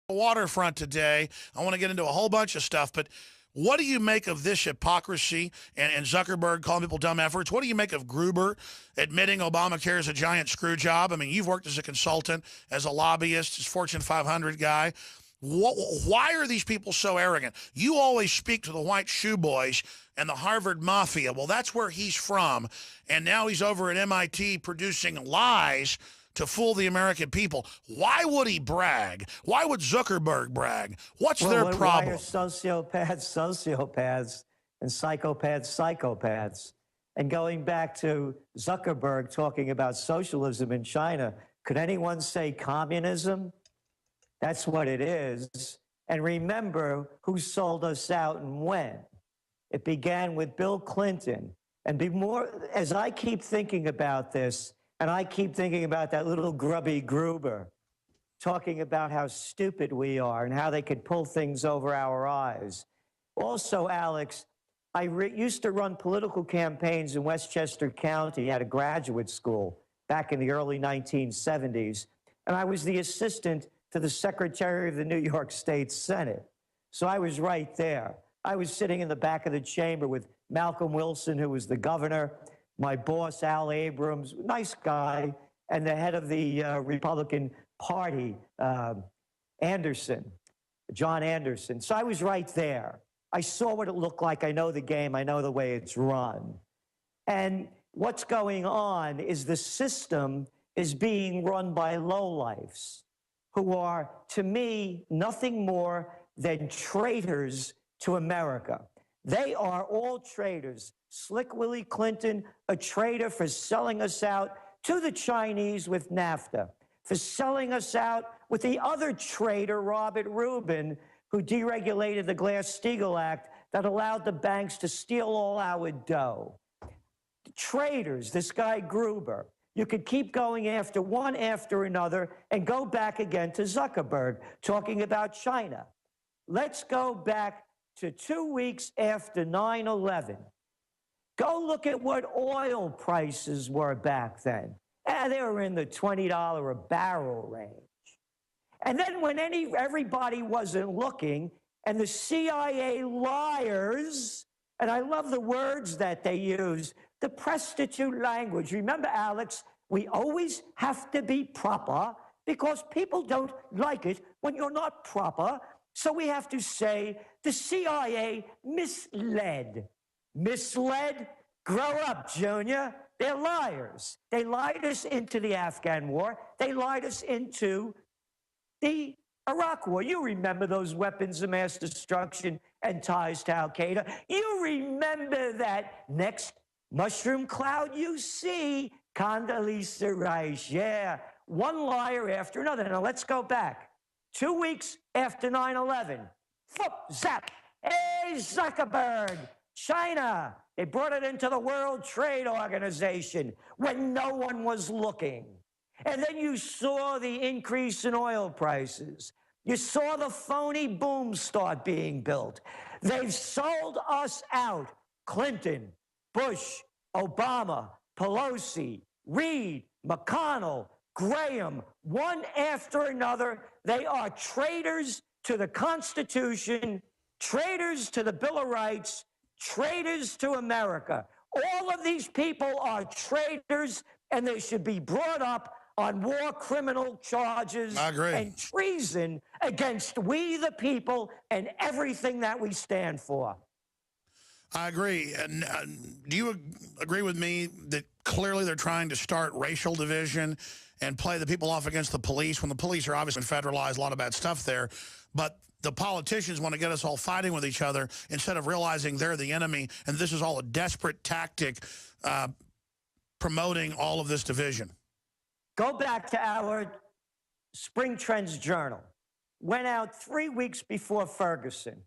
Waterfront today. I want to get into a whole bunch of stuff, but what do you make of this hypocrisy and Zuckerberg calling people dumb efforts? What do you make of Gruber admitting Obamacare is a giant screw job? I mean, you've worked as a consultant, as a lobbyist, as Fortune 500 guy. Why are these people so arrogant? You always speak to the white shoe boys and the Harvard Mafia. Well, that's where he's from. And now he's over at MIT producing lies to fool the American people. Why would he brag? Why would Zuckerberg brag? What's their problem? Why are sociopaths and psychopaths? And going back to Zuckerberg talking about socialism in China, could anyone say communism? That's what it is. And remember who sold us out and when. It began with Bill Clinton. And as I keep thinking about this, and I keep thinking about that little grubby Gruber talking about how stupid we are and how they could pull things over our eyes. Also, Alex, I used to run political campaigns in Westchester County at a graduate school back in the early 1970s. And I was the assistant to the Secretary of the New York State Senate. So I was right there. I was sitting in the back of the chamber with Malcolm Wilson, who was the governor, my boss, Al Abrams, nice guy, and the head of the Republican Party, John Anderson. So I was right there. I saw what it looked like. I know the game. I know the way it's run. And what's going on is the system is being run by lowlifes who are, to me, nothing more than traitors to America. They are all traitors. Slick Willie Clinton, a traitor for selling us out to the Chinese with NAFTA, for selling us out with the other traitor, Robert Rubin, who deregulated the Glass-Steagall Act that allowed the banks to steal all our dough. Traitors, this guy Gruber. You could keep going after one after another and go back again to Zuckerberg, talking about China. Let's go back to 2 weeks after 9/11. Go look at what oil prices were back then. They were in the $20 a barrel range. And then when everybody wasn't looking, and the CIA liars, and I love the words that they use, the prostitute language. Remember, Alex, we always have to be proper because people don't like it when you're not proper. So we have to say the CIA misled. Misled? Grow up, Junior. They're liars. They lied us into the Afghan war. They lied us into the Iraq war. You remember those weapons of mass destruction and ties to Al-Qaeda. You remember that next mushroom cloud you see, Condoleezza Rice. Yeah, one liar after another. Now let's go back. 2 weeks after 9/11. Zap. Hey, Zuckerberg. China. They brought it into the World Trade Organization when no one was looking. And then you saw the increase in oil prices. You saw the phony boom start being built. They've sold us out. Clinton, Bush, Obama, Pelosi, Reid, McConnell, Graham, one after another. They are traitors to the Constitution, traitors to the Bill of Rights, traitors to America. All of these people are traitors, and they should be brought up on war criminal charges and treason against we the people and everything that we stand for. I agree. And do you agree with me that clearly they're trying to start racial division and play the people off against the police when the police are obviously federalized, a lot of bad stuff there, but the politicians want to get us all fighting with each other instead of realizing they're the enemy, and this is all a desperate tactic promoting all of this division? Go back to our Spring Trends Journal. Went out 3 weeks before Ferguson.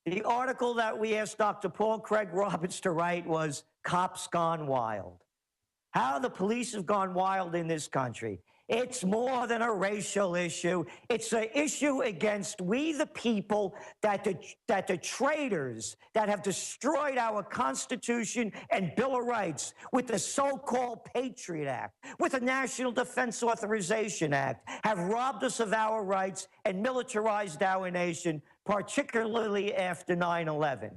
The article that we asked Dr. Paul Craig Roberts to write was Cops Gone Wild. How the police have gone wild in this country. It's more than a racial issue. It's an issue against we the people, that the traitors that have destroyed our Constitution and Bill of Rights with the so-called Patriot Act, with the National Defense Authorization Act, have robbed us of our rights and militarized our nation, particularly after 9/11.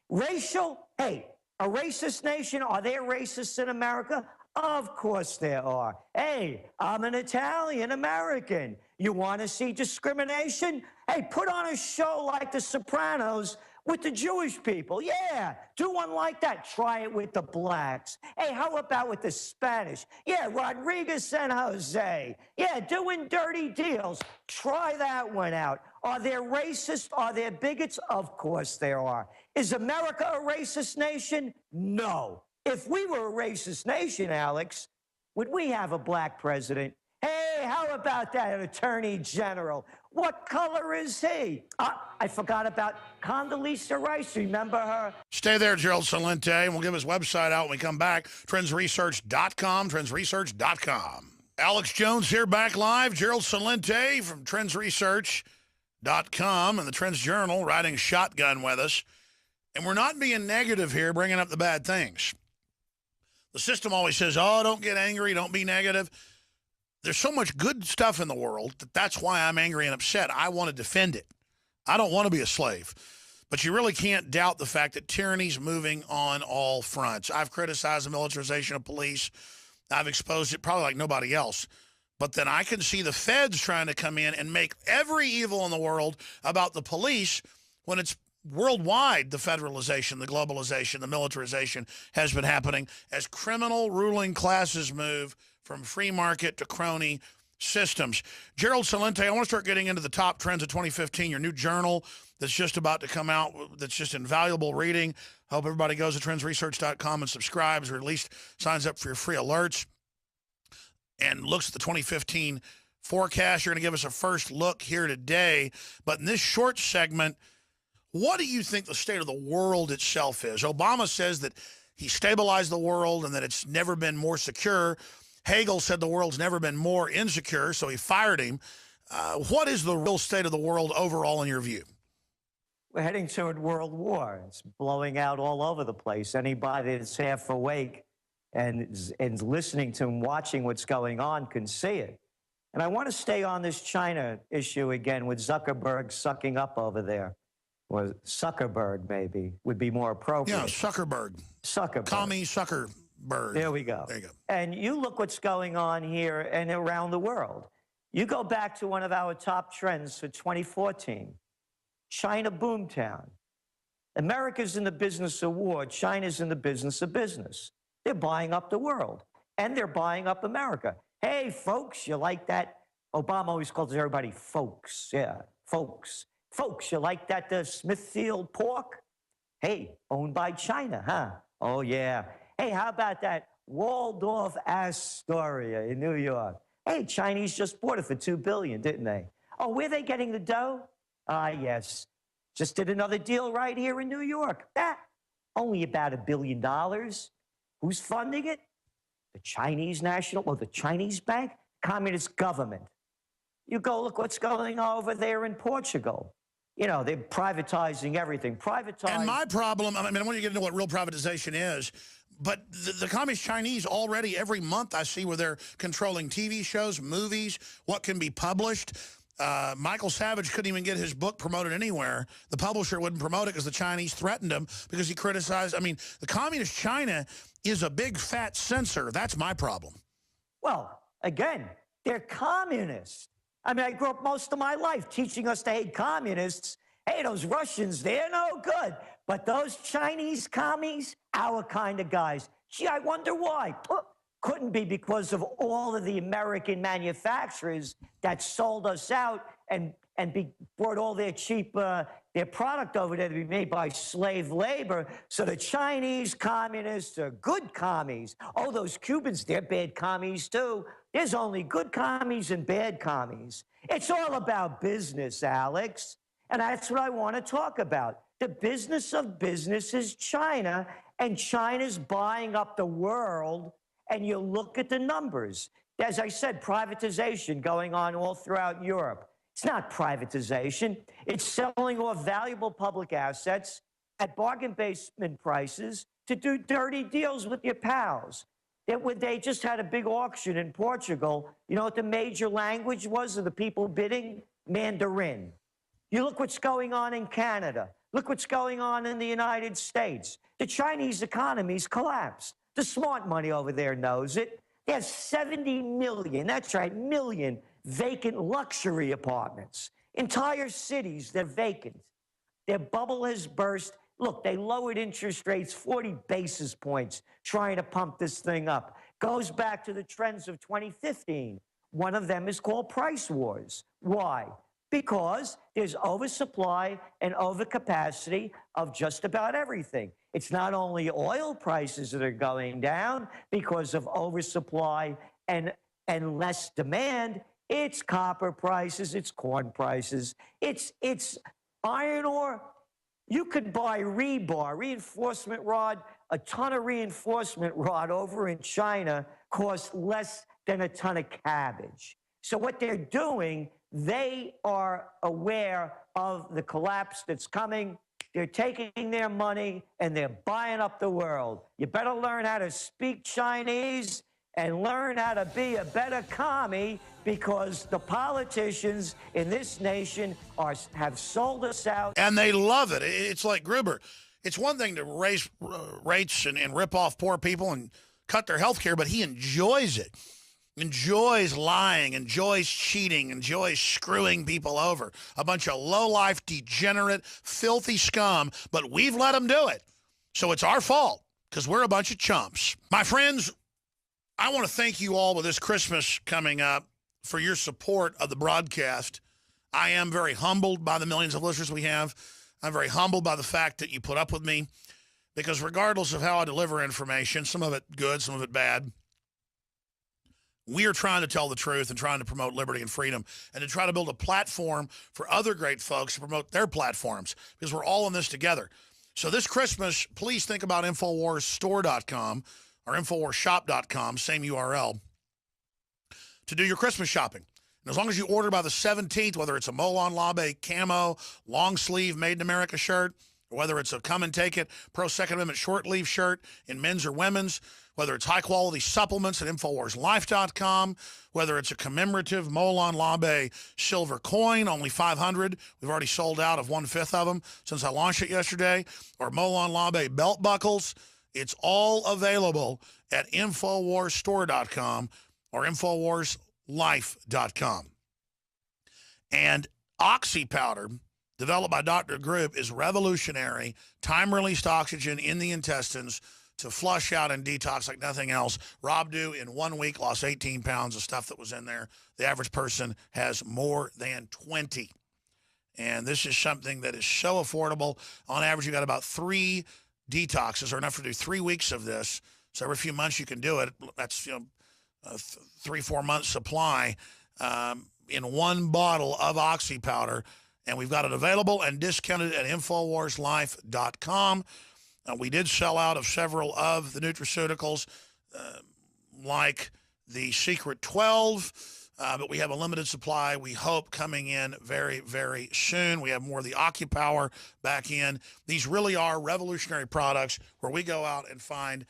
Racial? Hey, a racist nation? Are there racists in America? Of course there are. Hey, I'm an Italian American. You want to see discrimination? Hey, put on a show like The Sopranos with the Jewish people. Yeah, do one like that. Try it with the blacks. Hey, how about with the Spanish? Yeah, Rodriguez and Jose. Yeah, doing dirty deals. Try that one out. Are there racists? Are there bigots? Of course there are. Is America a racist nation? No. If we were a racist nation, Alex, would we have a black president? Hey, how about that attorney general? What color is he? I forgot about Condoleezza Rice. Remember her? Stay there, Gerald Celente, and we'll give his website out when we come back. Trendsresearch.com, trendsresearch.com. Alex Jones here, back live. Gerald Celente from trendsresearch.com and the Trends Journal riding shotgun with us. And we're not being negative here, bringing up the bad things. The system always says, oh, don't get angry, don't be negative. There's so much good stuff in the world that's why I'm angry and upset. I want to defend it. I don't want to be a slave. But you really can't doubt the fact that tyranny's moving on all fronts. I've criticized the militarization of police. I've exposed it probably like nobody else. But then I can see the feds trying to come in and make every evil in the world about the police when it's worldwide. The federalization, the globalization, the militarization has been happening as criminal ruling classes move from free market to crony systems. Gerald Celente, I want to start getting into the top trends of 2015, your new journal that's just about to come out, that's just invaluable reading. I hope everybody goes to trendsresearch.com and subscribes, or at least signs up for your free alerts and looks at the 2015 forecast. You're going to give us a first look here today. But in this short segment, what do you think the state of the world itself is? Obama says that he stabilized the world and that it's never been more secure. Hagel said the world's never been more insecure, so he fired him. What is the real state of the world overall in your view? We're heading toward world war. It's blowing out all over the place. Anybody that's half awake and listening to and watching what's going on can see it. And I want to stay on this China issue again with Zuckerberg sucking up over there. Or Zuckerberg, maybe, would be more appropriate. Yeah, Zuckerberg. Zuckerberg. Commie Zuckerberg. There we go. There you go. And you look what's going on here and around the world. You go back to one of our top trends for 2014, China boomtown. America's in the business of war. China's in the business of business. They're buying up the world, and they're buying up America. Hey, folks, you like that? Obama always calls everybody folks. Yeah, folks. Folks, you like that Smithfield pork? Hey, owned by China, huh? Oh, yeah. Hey, how about that Waldorf Astoria in New York? Hey, Chinese just bought it for $2 billion, didn't they? Oh, where are they getting the dough? Yes. Just did another deal right here in New York. Only about $1 billion. Who's funding it? The Chinese the Chinese bank? Communist government. You go look what's going on over there in Portugal. You know, they're privatizing everything. And my problem, I mean, I want you to get into what real privatization is, but the Communist Chinese already every month I see where they're controlling TV shows, movies, what can be published. Michael Savage couldn't even get his book promoted anywhere. The publisher wouldn't promote it because the Chinese threatened him because he criticized. I mean, the Communist China is a big fat censor. That's my problem. Well, again, they're communists. I mean, I grew up most of my life teaching us to hate communists. Hey, those Russians, they're no good. But those Chinese commies, our kind of guys. Gee, I wonder why. Couldn't be because of all of the American manufacturers that sold us out and brought all their cheap their product over there to be made by slave labor. So the Chinese communists are good commies. Oh, those Cubans, they're bad commies too. There's only good commies and bad commies. It's all about business, Alex. And that's what I want to talk about. The business of business is China, and China's buying up the world. And you look at the numbers. As I said, privatization going on all throughout Europe. It's not privatization. It's selling off valuable public assets at bargain basement prices to do dirty deals with your pals. They just had a big auction in Portugal. You know what the major language was of the people bidding? Mandarin. You look what's going on in Canada. Look what's going on in the United States. The Chinese economy's collapsed. The smart money over there knows it. There's 70 million, that's right, million vacant luxury apartments. Entire cities, they're vacant. Their bubble has burst. Look, they lowered interest rates 40 basis points trying to pump this thing up. Goes back to the trends of 2015. One of them is called price wars. Why? Because there's oversupply and overcapacity of just about everything. It's not only oil prices that are going down because of oversupply and less demand. It's copper prices, it's corn prices, it's iron ore. You could buy rebar, reinforcement rod. A ton of reinforcement rod over in China costs less than a ton of cabbage. So what they're doing, they are aware of the collapse that's coming. They're taking their money and they're buying up the world. You better learn how to speak Chinese and learn how to be a better commie, because the politicians in this nation have sold us out. And they love it. It's like Gruber. It's one thing to raise rates and rip off poor people and cut their health care, but he enjoys it. Enjoys lying, enjoys cheating, enjoys screwing people over. A bunch of low-life, degenerate, filthy scum, but we've let them do it. So it's our fault, because we're a bunch of chumps. My friends, I want to thank you all with this Christmas coming up for your support of the broadcast. I am very humbled by the millions of listeners we have. I'm very humbled by the fact that you put up with me, because regardless of how I deliver information, some of it good, some of it bad, we are trying to tell the truth and trying to promote liberty and freedom, and to try to build a platform for other great folks to promote their platforms, because we're all in this together. So this Christmas, please think about InfoWarsStore.com or InfoWarsShop.com, same URL, to do your Christmas shopping. And as long as you order by the 17th, whether it's a Molon Labe camo, long sleeve, made in America shirt, or whether it's a come and take it pro Second Amendment short sleeve shirt in men's or women's, whether it's high quality supplements at InfoWarsLife.com, whether it's a commemorative Molon Labe silver coin, only 500. We've already sold out of 1/5 of them since I launched it yesterday, or Molon Labe belt buckles. It's all available at InfoWarsStore.com or InfoWarsLife.com. And Oxy powder, developed by Dr. Group, is revolutionary, time-released oxygen in the intestines to flush out and detox like nothing else. Rob Dew, in 1 week, lost 18 pounds of stuff that was in there. The average person has more than 20. And this is something that is so affordable. On average, you got about 3 detoxes, or enough to do 3 weeks of this. So every few months you can do it. That's 3-4 months supply in one bottle of Oxy powder. And we've got it available and discounted at InfoWarsLife.com. We did sell out of several of the nutraceuticals, like the Secret 12, but we have a limited supply, we hope, coming in very, very soon. We have more of the AccuPower back in. These really are revolutionary products where we go out and find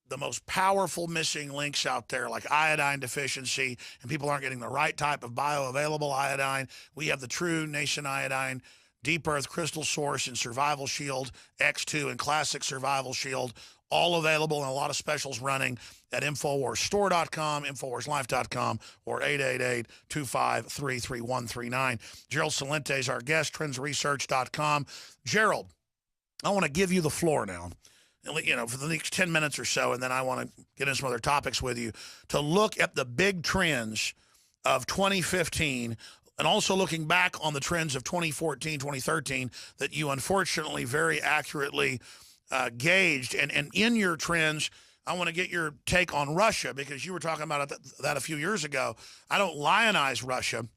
the most powerful missing links out there, like iodine deficiency, and people aren't getting the right type of bioavailable iodine. We have the true Nation iodine, Deep Earth Crystal Source, and Survival Shield X2 and Classic Survival Shield, all available, and a lot of specials running at InfoWarsStore.com, InfoWarsLife.com, or 888-253-3139. Gerald Celente is our guest, TrendsResearch.com. Gerald, I want to give you the floor now, for the next 10 minutes or so, and then I want to get into some other topics with you, to look at the big trends of 2015, and also looking back on the trends of 2014, 2013 that you unfortunately very accurately gauged. And in your trends, I want to get your take on Russia, because you were talking about that a few years ago. I don't lionize Russia,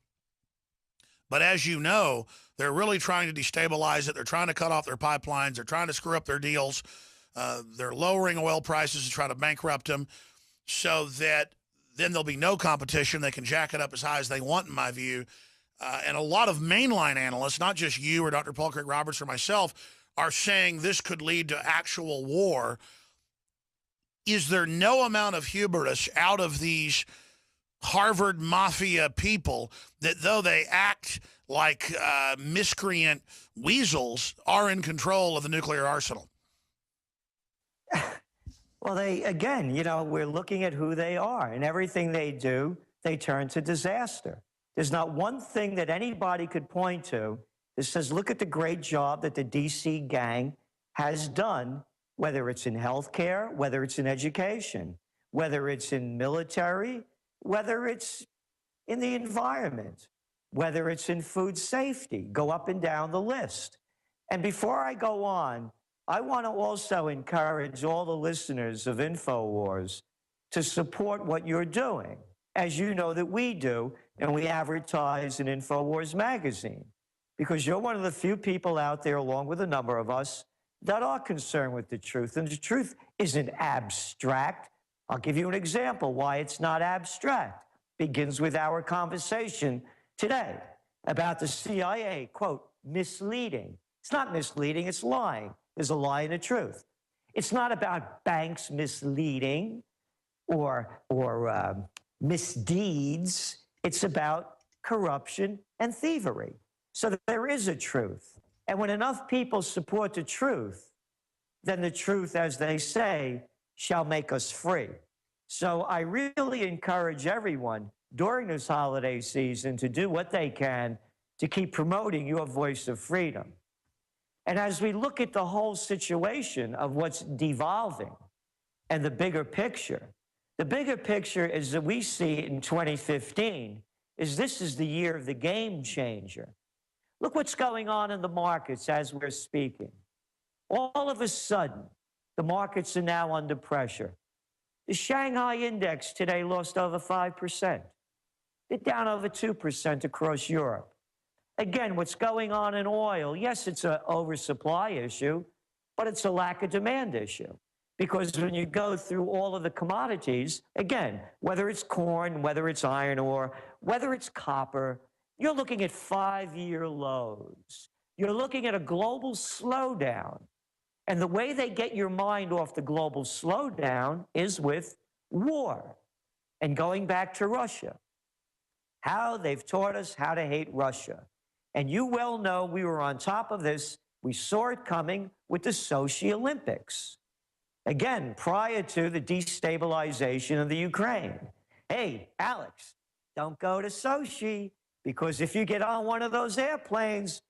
but as you know, they're really trying to destabilize it. They're trying to cut off their pipelines. They're trying to screw up their deals. They're lowering oil prices to try to bankrupt them, so that then there'll be no competition. They can jack it up as high as they want, in my view. And a lot of mainline analysts, not just you or Dr. Paul Craig Roberts or myself, are saying this could lead to actual war. Is there no amount of hubris out of these Harvard mafia people that, though they act like miscreant weasels, are in control of the nuclear arsenal? Well, again, we're looking at who they are, and everything they do, they turn to disaster. There's not one thing that anybody could point to that says, look at the great job that the DC gang has done, whether it's in healthcare, whether it's in education, whether it's in military, whether it's in the environment, whether it's in food safety. Go up and down the list. And before I go on, I want to also encourage all the listeners of InfoWars to support what you're doing, as you know that we do, and we advertise in InfoWars magazine, because you're one of the few people out there, along with a number of us, that are concerned with the truth. And the truth isn't abstract. I'll give you an example why it's not abstract. Begins with our conversation today about the CIA, quote, misleading. It's not misleading, it's lying. There's a lie and a truth. It's not about banks misleading or misdeeds. It's about corruption and thievery. So there is a truth. And when enough people support the truth, then the truth, as they say, shall make us free. So I really encourage everyone during this holiday season to do what they can to keep promoting your voice of freedom. And as we look at the whole situation of what's devolving and the bigger picture is that we see in 2015 is this is the year of the game changer. Look what's going on in the markets as we're speaking. All of a sudden, the markets are now under pressure. The Shanghai index today lost over 5%. They're down over 2% across Europe. Again, what's going on in oil, yes, it's an oversupply issue, but it's a lack of demand issue. Because when you go through all of the commodities, again, whether it's corn, whether it's iron ore, whether it's copper, you're looking at 5-year lows. You're looking at a global slowdown. And the way they get your mind off the global slowdown is with war. And going back to Russia, how they've taught us how to hate Russia. And you well know we were on top of this. We saw it coming with the Sochi Olympics. Again, prior to the destabilization of the Ukraine. Hey, Alex, don't go to Sochi, because if you get on one of those airplanes,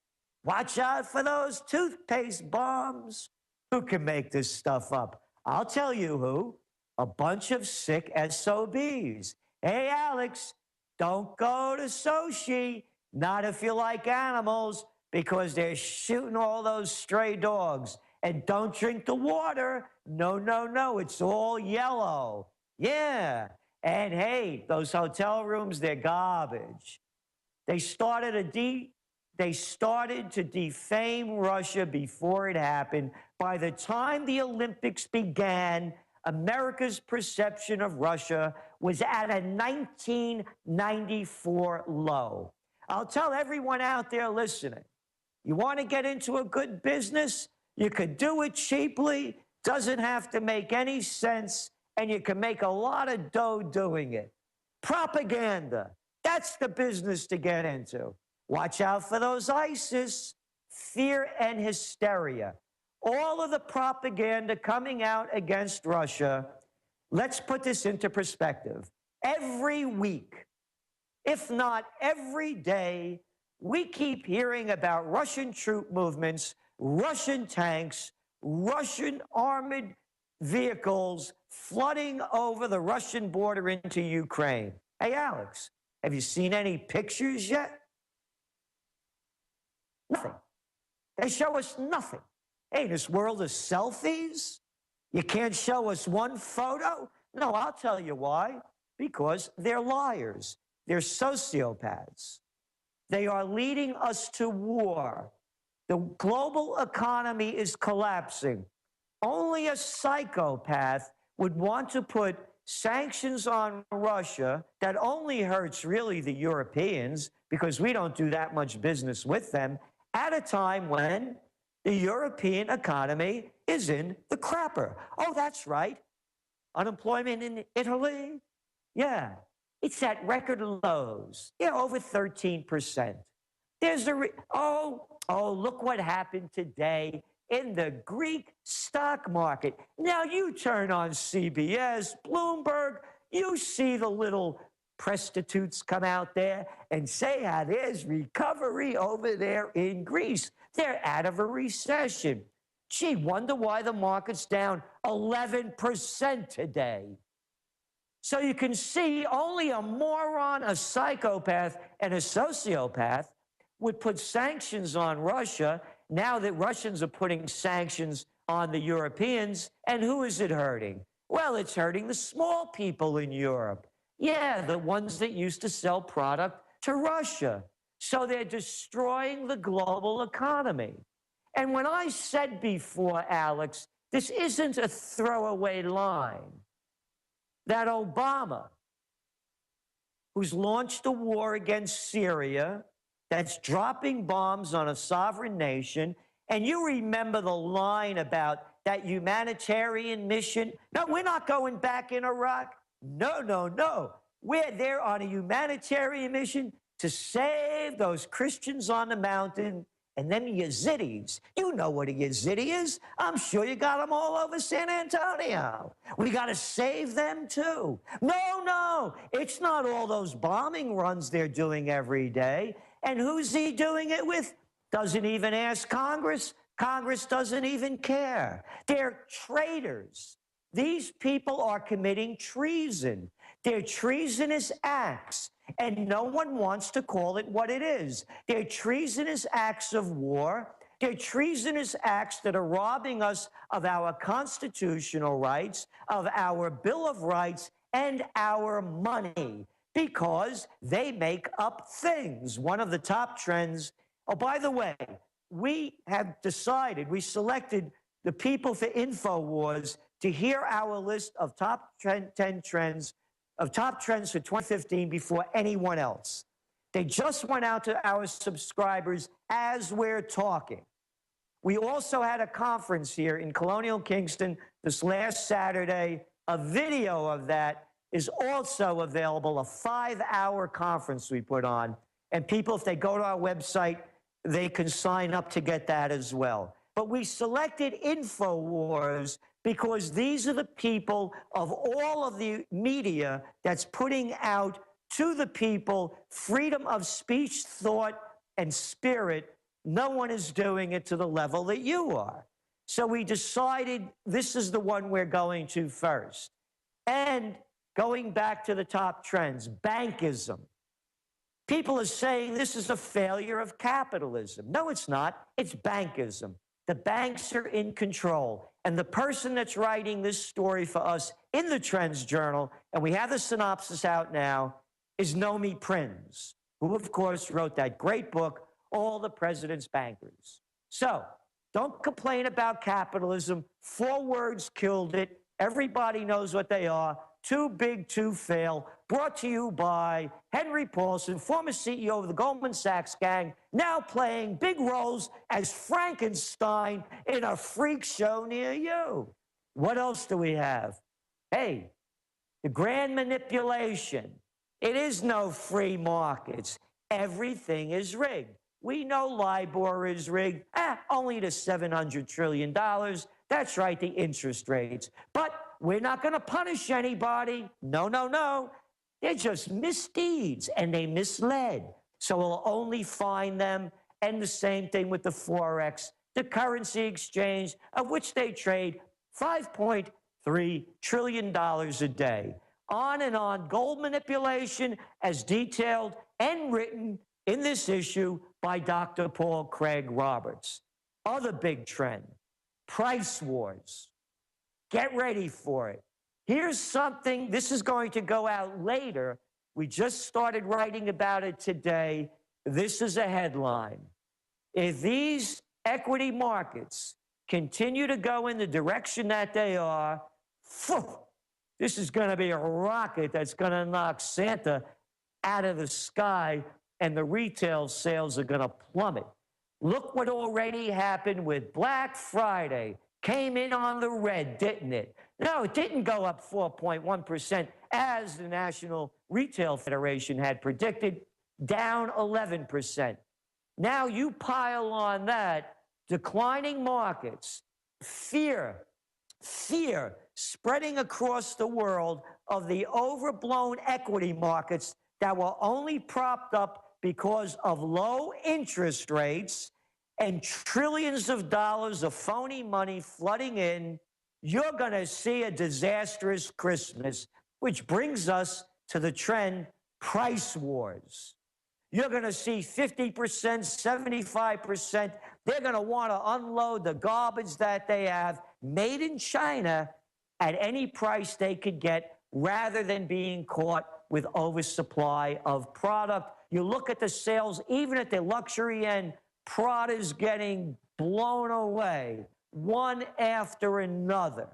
watch out for those toothpaste bombs. Who can make this stuff up? I'll tell you who. A bunch of sick SOBs. Hey, Alex, don't go to Sochi. Not if you like animals, because they're shooting all those stray dogs. And don't drink the water. No, no, no. It's all yellow. Yeah. And hey, those hotel rooms, they're garbage. They started to defame Russia before it happened. By the time the Olympics began, America's perception of Russia was at a 1994 low. I'll tell everyone out there listening, you want to get into a good business? You could do it cheaply, doesn't have to make any sense, and you can make a lot of dough doing it. Propaganda, that's the business to get into. Watch out for those ISIS, fear and hysteria. All of the propaganda coming out against Russia, let's put this into perspective. Every week, if not every day, we keep hearing about Russian troop movements, Russian tanks, Russian armored vehicles flooding over the Russian border into Ukraine. Hey, Alex, have you seen any pictures yet? Nothing. They show us nothing. Hey, this world of selfies? You can't show us one photo? No, I'll tell you why. Because they're liars. They're sociopaths. They are leading us to war. The global economy is collapsing. Only a psychopath would want to put sanctions on Russia that only hurts really the Europeans because we don't do that much business with them at a time when the European economy is in the crapper. Oh, that's right. Unemployment in Italy, yeah, it's at record lows. Yeah, over 13%. There's look what happened today in the Greek stock market. Now you turn on CBS, Bloomberg, you see the little prostitutes come out there and say how there's recovery over there in Greece. They're out of a recession. Gee, wonder why the market's down 11% today. So you can see only a moron, a psychopath, and a sociopath would put sanctions on Russia now that Russians are putting sanctions on the Europeans. And who is it hurting? Well, it's hurting the small people in Europe. Yeah, the ones that used to sell product to Russia. So they're destroying the global economy. And when I said before, Alex, this isn't a throwaway line, that Obama, who's launched a war against Syria, that's dropping bombs on a sovereign nation, and you remember the line about that humanitarian mission? No, we're not going back in Iraq. No, no, no. We're there on a humanitarian mission to save those Christians on the mountain and them Yazidis. You know what a Yazidi is. I'm sure you got them all over San Antonio. We got to save them too. No, no, it's not all those bombing runs they're doing every day. And who's he doing it with? Doesn't even ask Congress. Congress doesn't even care. They're traitors. These people are committing treason. They're treasonous acts, and no one wants to call it what it is. They're treasonous acts of war. They're treasonous acts that are robbing us of our constitutional rights, of our Bill of Rights, and our money, because they make up things. One of the top trends, oh, by the way, we have decided, we selected the people for InfoWars to hear our list of top 10 trends, of top trends for 2015 before anyone else. They just went out to our subscribers as we're talking. We also had a conference here in Colonial Kingston this last Saturday. A video of that is also available, a 5-hour conference we put on. And people, if they go to our website, they can sign up to get that as well. But we selected InfoWars because these are the people of all of the media that's putting out to the people freedom of speech, thought, and spirit. No one is doing it to the level that you are. So we decided this is the one we're going to first. And going back to the top trends, bankism. People are saying this is a failure of capitalism. No, it's not. It's bankism. The banks are in control. And the person that's writing this story for us in the Trends Journal, and we have the synopsis out now, is Nomi Prinz, who, of course, wrote that great book, All the President's Bankers. So don't complain about capitalism. 4 words killed it. Everybody knows what they are. Too big to fail. Brought to you by Henry Paulson, former CEO of the Goldman Sachs gang, now playing big roles as Frankenstein in a freak show near you. What else do we have? Hey, the grand manipulation. It is no free markets. Everything is rigged. We know LIBOR is rigged. Only to $700 trillion. That's right, the interest rates. But we're not going to punish anybody. No, no, no. They're just misdeeds, and they misled. So we'll only fine them. And the same thing with the Forex, the currency exchange, of which they trade $5.3 trillion a day. On and on. Gold manipulation, as detailed and written in this issue by Dr. Paul Craig Roberts. Other big trend, price wars. Get ready for it. Here's something, this is going to go out later. We just started writing about it today. This is a headline. If these equity markets continue to go in the direction that they are, This is going to be a rocket that's going to knock Santa out of the sky, and the retail sales are going to plummet. Look what already happened with Black Friday. Came in on the red, didn't it? No, it didn't go up 4.1% as the National Retail Federation had predicted, down 11%. Now you pile on that declining markets, fear spreading across the world of the overblown equity markets that were only propped up because of low interest rates and trillions of dollars of phony money flooding in. You're going to see a disastrous Christmas, which brings us to the trend price wars. You're going to see 50%, 75%. They're going to want to unload the garbage that they have made in China at any price they could get rather than being caught with oversupply of product. You look at the sales, even at the luxury end, Prada's getting blown away one after another.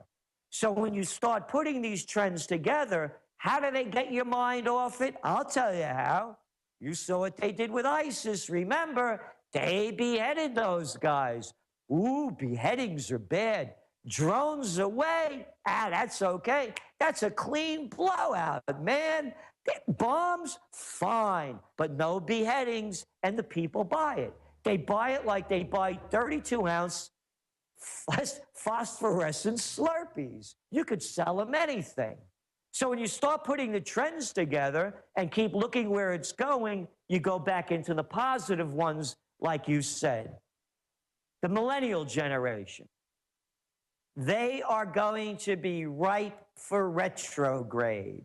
So when you start putting these trends together, how do they get your mind off it? I'll tell you how. You saw what they did with ISIS. Remember, they beheaded those guys. Ooh, beheadings are bad. Drones away. That's okay. That's a clean blowout, man. Bombs, fine, but no beheadings, and the people buy it. They buy it like they buy 32-ounce phosphorescent Slurpees. You could sell them anything. So when you start putting the trends together and keep looking where it's going, you go back into the positive ones, like you said. The millennial generation, they are going to be ripe for retrograde.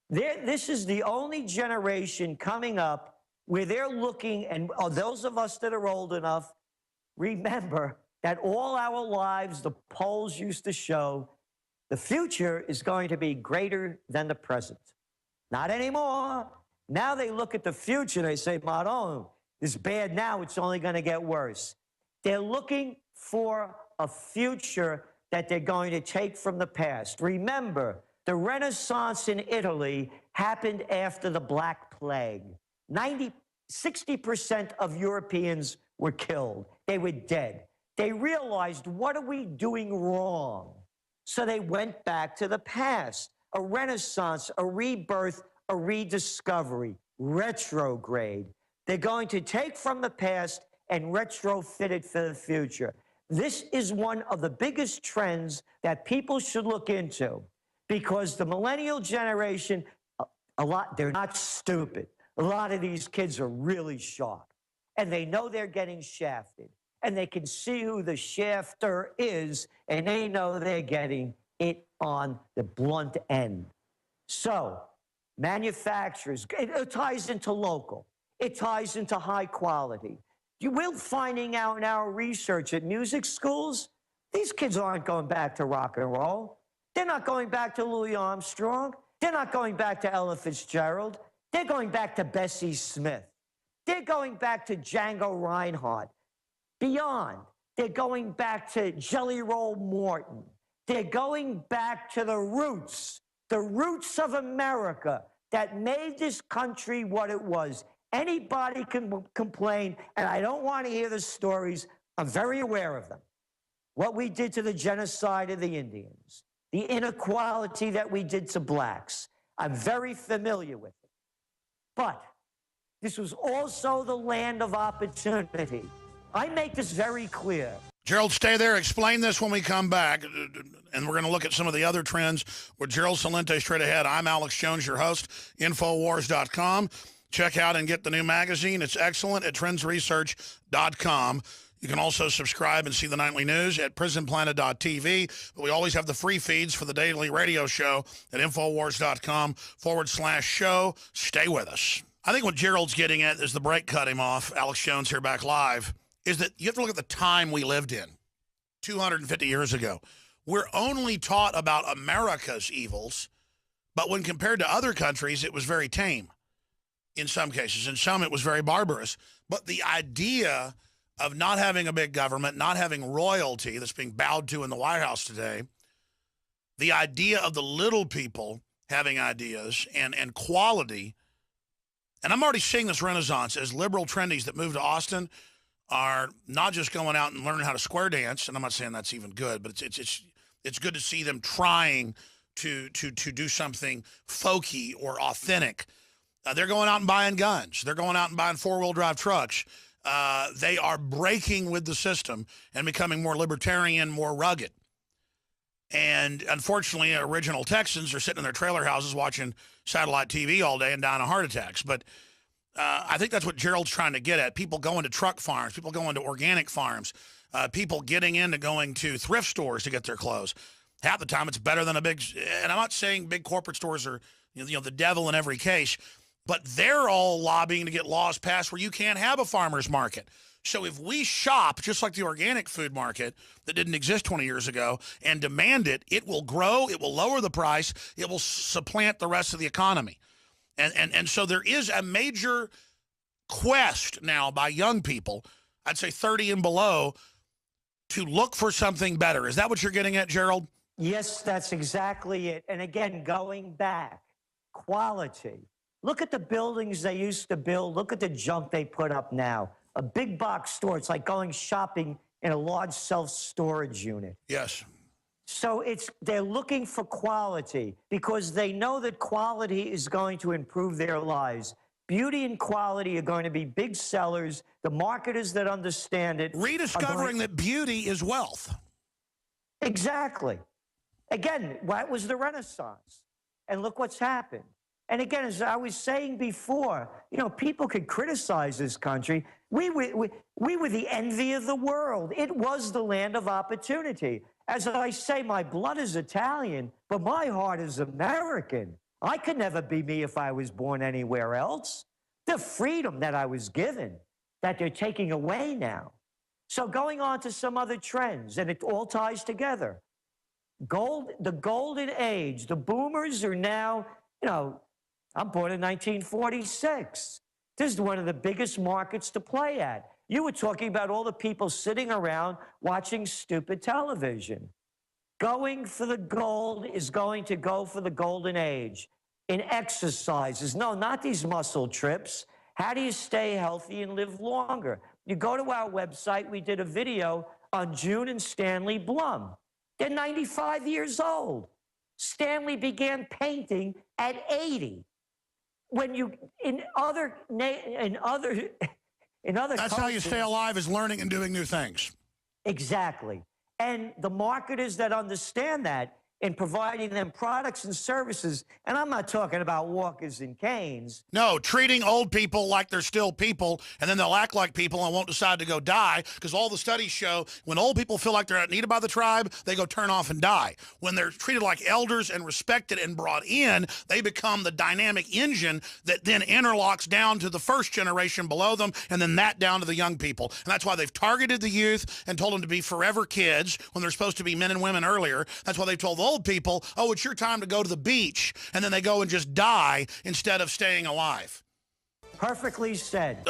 This is the only generation coming up where they're looking, and those of us that are old enough, remember that all our lives, the polls used to show, the future is going to be greater than the present. Not anymore. Now they look at the future, they say, Maron, it's bad now, it's only going to get worse. They're looking for a future that they're going to take from the past. Remember, the Renaissance in Italy happened after the Black Plague. 60% of Europeans were killed. They were dead. They realized, what are we doing wrong? So they went back to the past. A renaissance, a rebirth, a rediscovery, retrograde. They're going to take from the past and retrofit it for the future. This is one of the biggest trends that people should look into, because the millennial generation, they're not stupid. A lot of these kids are really sharp, and they know they're getting shafted, and they can see who the shafter is, and they know they're getting it on the blunt end. So manufacturers, it ties into local. It ties into high quality. We're finding out in our research at music schools, these kids aren't going back to rock and roll. They're not going back to Louis Armstrong. They're not going back to Ella Fitzgerald. They're going back to Bessie Smith. They're going back to Django Reinhardt. Beyond, they're going back to Jelly Roll Morton. They're going back to the roots of America that made this country what it was. Anybody can complain, and I don't want to hear the stories. I'm very aware of them. What we did to the genocide of the Indians, the inequality that we did to blacks. I'm very familiar with it. But this was also the land of opportunity. I make this very clear. Gerald, stay there. Explain this when we come back. And we're going to look at some of the other trends with Gerald Celente straight ahead. I'm Alex Jones, your host, Infowars.com. Check out and get the new magazine. It's excellent at trendsresearch.com. You can also subscribe and see the nightly news at prisonplanet.tv. But we always have the free feeds for the daily radio show at Infowars.com/show. Stay with us. I think what Gerald's getting at is the break cut him off. Alex Jones here back live. Is that you have to look at the time we lived in 250 years ago. We're only taught about America's evils, but when compared to other countries, it was very tame in some cases. In some, it was very barbarous. But the idea of not having a big government, not having royalty that's being bowed to in the White House today, the idea of the little people having ideas and quality. And I'm already seeing this renaissance as liberal trendies that move to Austin are not just going out and learning how to square dance. And I'm not saying that's even good, but it's good to see them trying to do something folky or authentic. They're going out and buying guns. They're going out and buying four-wheel drive trucks. They are breaking with the system and becoming more libertarian, more rugged. And unfortunately, original Texans are sitting in their trailer houses watching satellite TV all day and dying of heart attacks. But I think that's what Gerald's trying to get at. People going to truck farms, people going to organic farms, people getting into going to thrift stores to get their clothes. Half the time, it's better than a big. And I'm not saying big corporate stores are the devil in every case, but they're all lobbying to get laws passed where you can't have a farmer's market. So if we shop just like the organic food market that didn't exist 20 years ago and demand it, it will grow, it will lower the price, it will supplant the rest of the economy. And so there is a major quest now by young people, I'd say 30 and below, to look for something better. Is that what you're getting at, Gerald? Yes, that's exactly it. And again, going back, quality. Look at the buildings they used to build. Look at the junk they put up now. A big box store, it's like going shopping in a large self-storage unit. Yes. So they're looking for quality because they know that quality is going to improve their lives. Beauty and quality are going to be big sellers. The marketers that understand it. Rediscovering that beauty is wealth. Exactly. Again, that was the Renaissance. And look what's happened. And again, as I was saying before, people could criticize this country. We were the envy of the world. It was the land of opportunity. As I say, my blood is Italian, but my heart is American. I could never be me if I was born anywhere else. The freedom that I was given, that they're taking away now. So going on to some other trends, and it all ties together. The golden age, the boomers are now, I'm born in 1946. This is one of the biggest markets to play at. You were talking about all the people sitting around watching stupid television. Going for the gold is going to go for the golden age. In exercises, no, not these muscle trips. How do you stay healthy and live longer? You go to our website. We did a video on June and Stanley Blum. They're 95 years old. Stanley began painting at 80. When you in other That's how you stay alive, is learning and doing new things. Exactly. And the marketers that understand that in providing them products and services, and I'm not talking about walkers and canes. No, treating old people like they're still people, and then they'll act like people and won't decide to go die, because all the studies show when old people feel like they're not needed by the tribe, they go turn off and die. When they're treated like elders and respected and brought in, they become the dynamic engine that then interlocks down to the first generation below them, and then that down to the young people. And that's why they've targeted the youth and told them to be forever kids when they're supposed to be men and women earlier. That's why they've told the old people, oh, it's your time to go to the beach, and then they go and just die instead of staying alive. Perfectly said.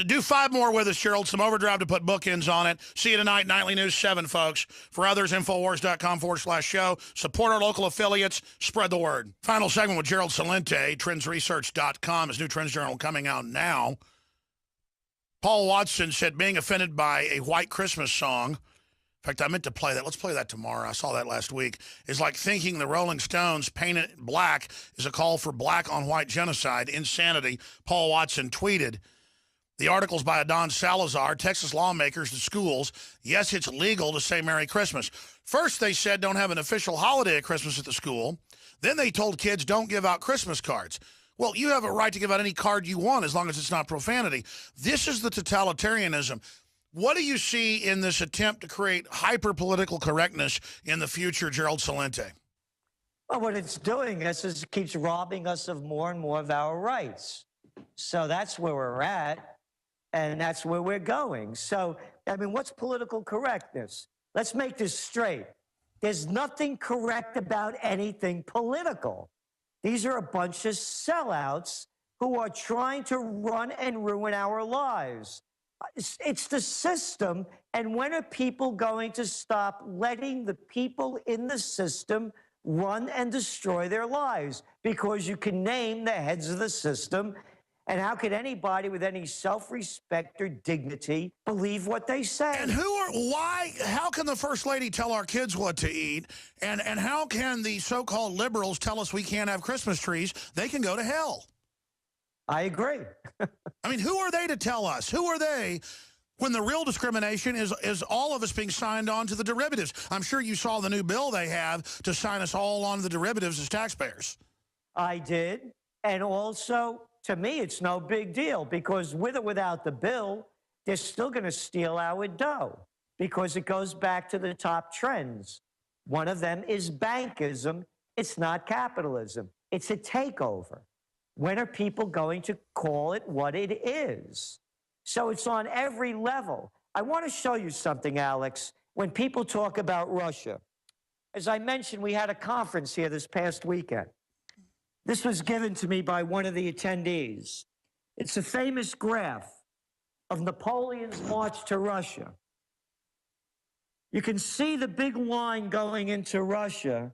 Do 5 more with us, Gerald. Some overdrive to put bookends on it. See you tonight, Nightly News 7, folks. For others, Infowars.com/show. Support our local affiliates. Spread the word. Final segment with Gerald Celente, TrendsResearch.com. His new Trends Journal coming out now. Paul Watson said being offended by a white Christmas song, in fact, I meant to play that. Let's play that tomorrow. I saw that last week. Is like thinking the Rolling Stones painted black is a call for black on white genocide. Insanity. Paul Watson tweeted. The article's by Adon Salazar. Texas lawmakers to schools. Yes, it's legal to say Merry Christmas. First, they said don't have an official holiday at Christmas at the school. Then they told kids don't give out Christmas cards. Well, you have a right to give out any card you want as long as it's not profanity. This is the totalitarianism. What do you see in this attempt to create hyper-political correctness in the future, Gerald Celente? Well, what it's doing is it keeps robbing us of more and more of our rights. So that's where we're at, and that's where we're going. So, I mean, what's political correctness? Let's make this straight. There's nothing correct about anything political. These are a bunch of sellouts who are trying to run and ruin our lives. It's the system, and when are people going to stop letting the people in the system run and destroy their lives because you can name the heads of the system. And how could anybody with any self-respect or dignity believe what they say? And how can the First Lady tell our kids what to eat? And how can the so-called liberals tell us we can't have Christmas trees? They can go to hell. I agree. I mean, who are they to tell us? Who are they when the real discrimination is all of us being signed on to the derivatives? I'm sure you saw the new bill they have to sign us all on to the derivatives as taxpayers. I did. And also, to me, it's no big deal because with or without the bill, they're still going to steal our dough because it goes back to the top trends. One of them is bankism. It's not capitalism. It's a takeover. When are people going to call it what it is? So it's on every level. I want to show you something, Alex. When people talk about Russia, as I mentioned, we had a conference here this past weekend. This was given to me by one of the attendees. It's a famous graph of Napoleon's march to Russia. You can see the big line going into Russia.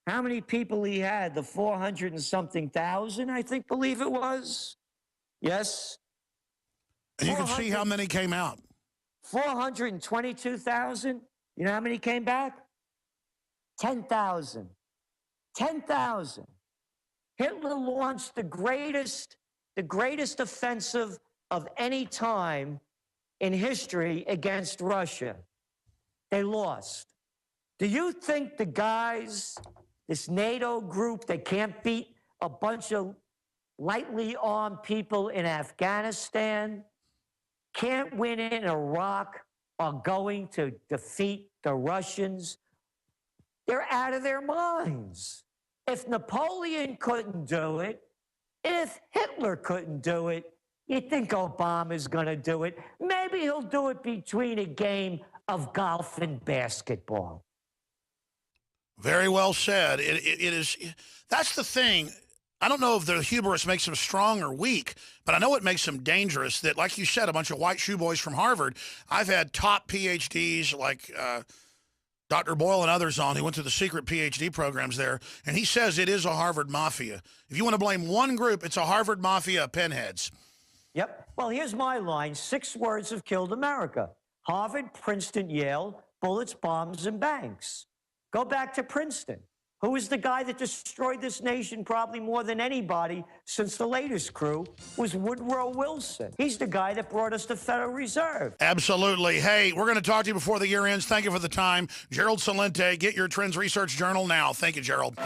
How many people he had? The 400 and something thousand, I believe it was. Yes. And you can see how many came out. 422,000. You know how many came back? 10,000. 10,000. Hitler launched the greatest offensive of any time in history against Russia. They lost. Do you think the guys, this NATO group that can't beat a bunch of lightly armed people in Afghanistan, can't win in Iraq, are going to defeat the Russians? They're out of their minds. If Napoleon couldn't do it, if Hitler couldn't do it, you think Obama's going to do it? Maybe he'll do it between a game of golf and basketball. Very well said. It is. That's the thing. I don't know if the hubris makes them strong or weak, but I know it makes them dangerous. That, like you said, a bunch of white shoe boys from Harvard. I've had top PhDs like Dr. Boyle and others on who went through the secret PhD programs there, and he says it is a Harvard mafia. If you want to blame one group, it's a Harvard mafia of pinheads. Yep. Well, here's my line. 6 words have killed America. Harvard, Princeton, Yale, bullets, bombs, and banks. Go back to Princeton. Who is the guy that destroyed this nation probably more than anybody since the latest crew was Woodrow Wilson. He's the guy that brought us the Federal Reserve. Absolutely. Hey, we're going to talk to you before the year ends. Thank you for the time. Gerald Celente, get your Trends Research Journal now. Thank you, Gerald.